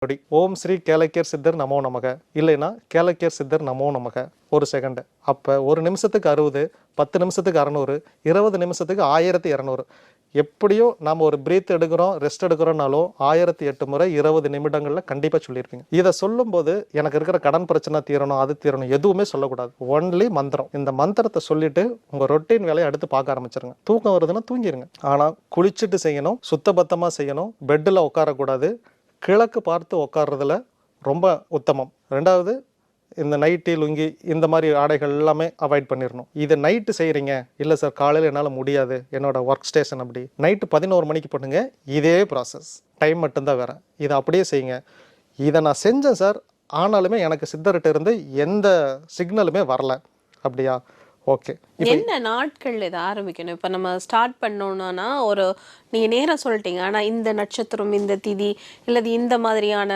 நொடி. ஓம் ஸ்ரீ கேளக்கியர் சித்தர் நமோ நமக, இல்லைன்னா கேளக்கியர் சித்தர் நமோ நமக. ஒரு செகண்ட். அப்போ ஒரு நிமிஷத்துக்கு 60, 10 நிமிஷத்துக்கு 600, 20 நிமிஷத்துக்கு 1200. எப்படியோ நாம் ஒரு பிரீத் எடுக்கிறோம், ரெஸ்ட் எடுக்கிறோம்னாலும் 1008 முறை 20 நிமிடங்களில் கண்டிப்பாக சொல்லியிருப்பீங்க. இதை சொல்லும்போது எனக்கு இருக்கிற கடன் பிரச்சனை தீரணும், அது தீரணும், எதுவுமே சொல்லக்கூடாது. ஒன்லி மந்திரம். இந்த மந்திரத்தை சொல்லிட்டு உங்கள் ரொட்டீன் வேலையை அடுத்து பார்க்க ஆரம்பிச்சிருங்க. தூக்கம் வருதுன்னா தூங்கிடுங்க. ஆனால் குளிச்சுட்டு செய்யணும், சுத்தபத்தமாக செய்யணும், பெட்டில் உட்காரக்கூடாது, கிழக்கு பார்த்து உட்கார்றதுல ரொம்ப உத்தமம். ரெண்டாவது, இந்த நைட்டி லுங்கி இந்த மாதிரி ஆடைகள் எல்லாமே அவாய்ட் பண்ணிடணும். இது நைட்டு செய்கிறீங்க, இல்லை சார் காலையில் என்னால் முடியாது, என்னோட ஒர்க் ஸ்டேஷன் அப்படி, நைட்டு 11 மணிக்கு பண்ணுங்க. இதே ப்ராசஸ், டைம் மட்டும்தான் வேறு. இதை அப்படியே செய்யுங்க. இதை நான் செஞ்சேன் சார், ஆனாலுமே எனக்கு சித்தர்கிட்ட இருந்து எந்த சிக்னலுமே வரல. அப்படியா? ஓகே. என்ன நாட்கள் இதை ஆரம்பிக்கணும்? இப்போ நம்ம ஸ்டார்ட் பண்ணோம்னா ஒரு நீங்கள் நேராக சொல்லிட்டீங்க, ஆனால் இந்த நட்சத்திரம், இந்த திதி, இல்லது இந்த மாதிரியான